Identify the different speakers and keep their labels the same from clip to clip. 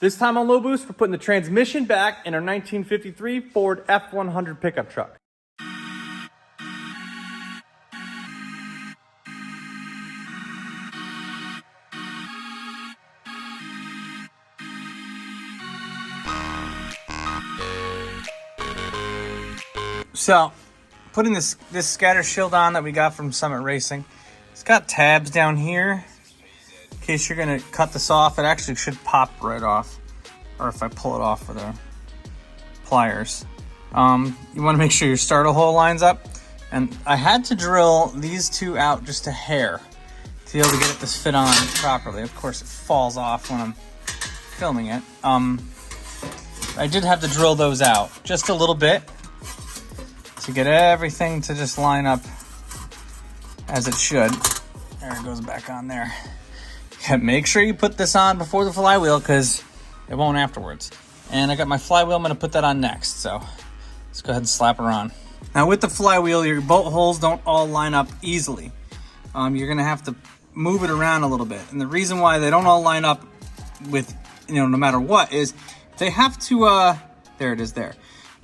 Speaker 1: This time on Low Boost, we're putting the transmission back in our 1953 Ford F100 pickup truck. So, putting this scatter shield on that we got from Summit Racing. It's got tabs down here. In case you're gonna cut this off, it actually should pop right off. Or if I pull it off with a pliers. You wanna make sure your starter hole lines up. And I had to drill these two out just a hair to be able to get this fit on properly. Of course, it falls off when I'm filming it. I did have to drill those out just a little bit to get everything to just line up as it should. There, it goes back on there. Yeah, make sure you put this on before the flywheel because it won't afterwards. And I got my flywheel, I'm gonna put that on next. So let's go ahead and slap her on. Now with the flywheel, your bolt holes don't all line up easily. You're gonna have to move it around a little bit. And the reason why they don't all line up with, no matter what, is they have to, there it is there.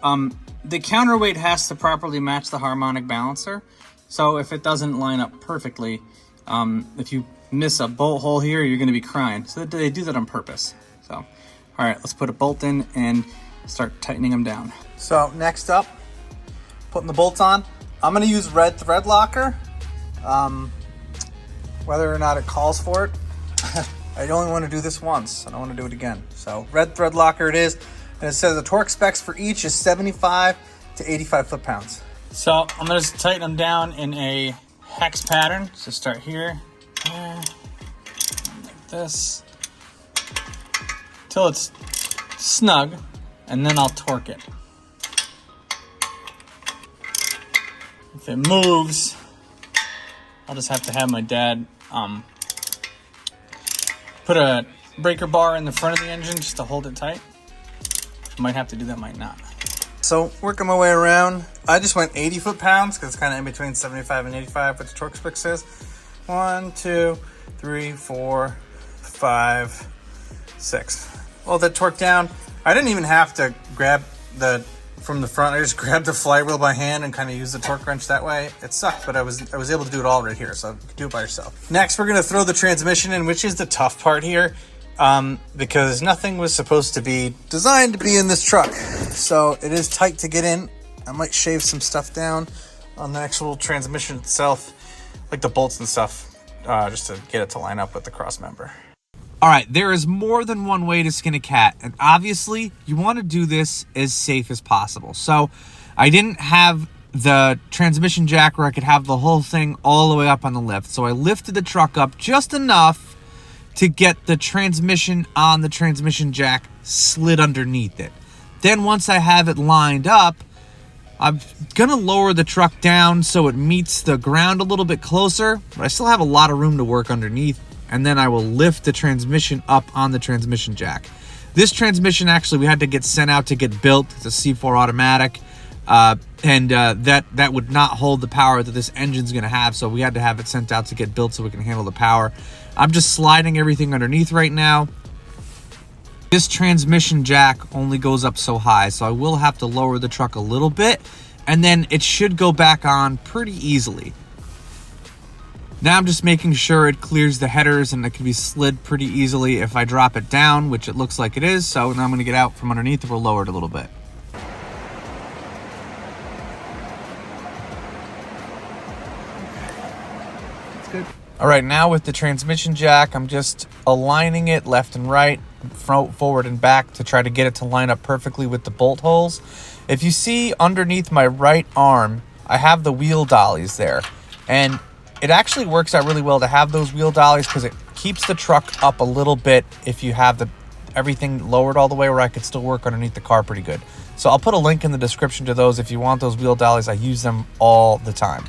Speaker 1: The counterweight has to properly match the harmonic balancer. So if it doesn't line up perfectly, if you miss a bolt hole here, you're gonna be crying. So they do that on purpose. So, all right, let's put a bolt in and start tightening them down. So next up, putting the bolts on. I'm gonna use red thread locker. Whether or not it calls for it, I only wanna do this once. I don't wanna do it again. So red thread locker it is. And it says the torque specs for each is 75 to 85 foot-pounds. So I'm gonna just tighten them down in a hex pattern. So start here, like this, till it's snug, and then I'll torque it. If it moves, I'll just have to have my dad put a breaker bar in the front of the engine just to hold it tight. Might have to do that, might not. So working my way around, I just went 80 foot-pounds because it's kind of in between 75 and 85, what the torque spec says. 1, 2, 3, 4, 5, 6. Well, that torque down. I didn't even have to grab from the front. I just grabbed the flywheel by hand and kind of used the torque wrench that way. It sucked, but I was able to do it all right here, so you can do it by yourself. Next, we're gonna throw the transmission in, which is the tough part here. Because nothing was supposed to be designed to be in this truck. So it is tight to get in. I might shave some stuff down on the actual transmission itself, like the bolts and stuff, just to get it to line up with the cross member. All right, there is more than one way to skin a cat, and obviously you want to do this as safe as possible. So I didn't have the transmission jack where I could have the whole thing all the way up on the lift. So I lifted the truck up just enough to get the transmission on the transmission jack slid underneath it. Then once I have it lined up, I'm gonna lower the truck down so it meets the ground a little bit closer, but I still have a lot of room to work underneath, and then I will lift the transmission up on the transmission jack. This transmission actually we had to get sent out to get built. It's a C4 automatic, and that would not hold the power that this engine's gonna have, so we had to have it sent out to get built so we can handle the power. I'm just sliding everything underneath right now. This transmission jack only goes up so high, so I will have to lower the truck a little bit, and then it should go back on pretty easily. Now I'm just making sure it clears the headers and it can be slid pretty easily if I drop it down, which it looks like it is. So now I'm gonna get out from underneath and we'll lower it a little bit. That's good. All right, now with the transmission jack, I'm just aligning it left and right, front, forward, and back to try to get it to line up perfectly with the bolt holes. If you see underneath my right arm, I have the wheel dollies there. And it actually works out really well to have those wheel dollies because it keeps the truck up a little bit if you have everything lowered all the way where I could still work underneath the car pretty good. So I'll put a link in the description to those if you want those wheel dollies. I use them all the time.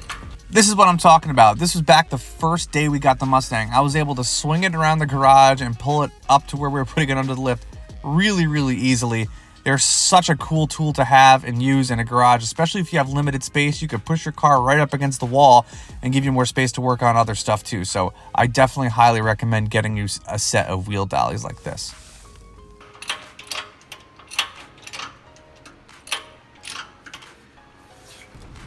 Speaker 1: This is what I'm talking about. This was back the first day we got the Mustang. I was able to swing it around the garage and pull it up to where we were putting it under the lift really, really easily. They're such a cool tool to have and use in a garage, especially if you have limited space. You could push your car right up against the wall and give you more space to work on other stuff too. So I definitely highly recommend getting you a set of wheel dollies like this.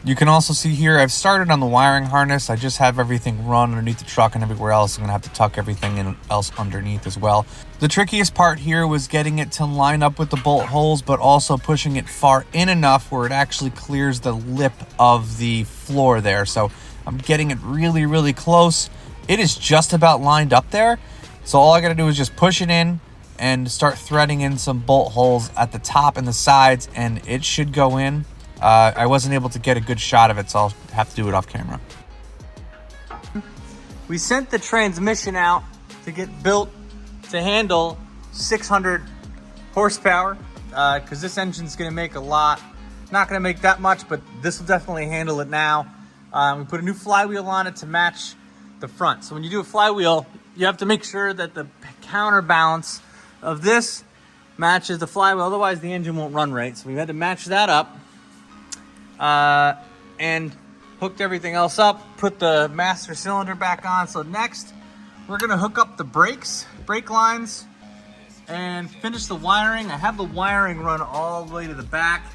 Speaker 1: You can also see here, I've started on the wiring harness. I just have everything run underneath the truck and everywhere else. I'm gonna have to tuck everything else underneath as well. The trickiest part here was getting it to line up with the bolt holes, but also pushing it far in enough where it actually clears the lip of the floor there. So I'm getting it really, really close. It is just about lined up there. So all I gotta do is just push it in and start threading in some bolt holes at the top and the sides, and it should go in. I wasn't able to get a good shot of it, so I'll have to do it off camera. We sent the transmission out to get built to handle 600 horsepower, because this engine's gonna make a lot. Not gonna make that much, but this will definitely handle it now. We put a new flywheel on it to match the front. So when you do a flywheel, you have to make sure that the counterbalance of this matches the flywheel, otherwise the engine won't run right. So we had to match that up. And hooked everything else up, put the master cylinder back on. So next, we're gonna hook up the brake lines, and finish the wiring. I have the wiring run all the way to the back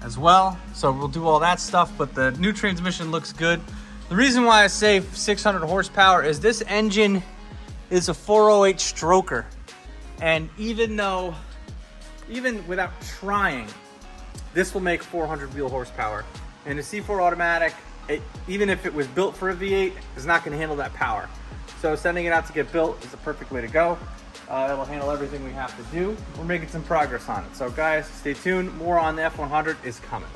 Speaker 1: as well. So we'll do all that stuff, but the new transmission looks good. The reason why I say 600 horsepower is this engine is a 408 stroker. And even without trying, this will make 400 wheel horsepower. And the C4 automatic, even if it was built for a V8, is not gonna handle that power. So sending it out to get built is the perfect way to go. It'll handle everything we have to do. We're making some progress on it. So guys, stay tuned. More on the F100 is coming.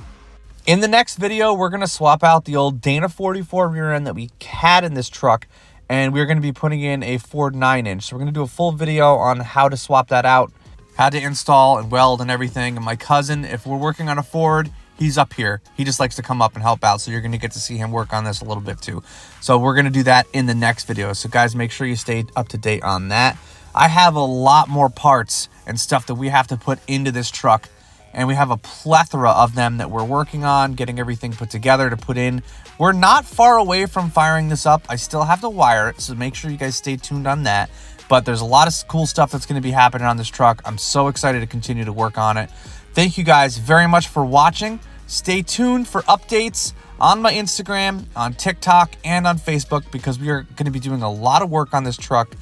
Speaker 1: In the next video, we're gonna swap out the old Dana 44 rear end that we had in this truck, and we're gonna be putting in a Ford 9-inch. So we're gonna do a full video on how to swap that out, how to install and weld and everything. And my cousin, if we're working on a Ford, he's up here. He just likes to come up and help out. So you're going to get to see him work on this a little bit too. So we're going to do that in the next video. So guys, make sure you stay up to date on that. I have a lot more parts and stuff that we have to put into this truck. And we have a plethora of them that we're working on, getting everything put together to put in. We're not far away from firing this up. I still have to wire it. So make sure you guys stay tuned on that. But there's a lot of cool stuff that's going to be happening on this truck. I'm so excited to continue to work on it. Thank you guys very much for watching. Stay tuned for updates on my Instagram, on TikTok, and on Facebook, because we are going to be doing a lot of work on this truck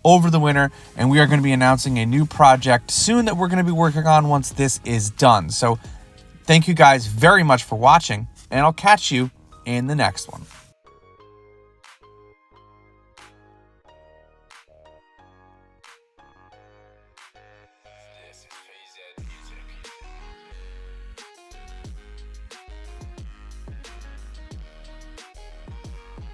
Speaker 1: over the winter, and we are going to be announcing a new project soon that we're going to be working on once this is done. So thank you guys very much for watching, and I'll catch you in the next one.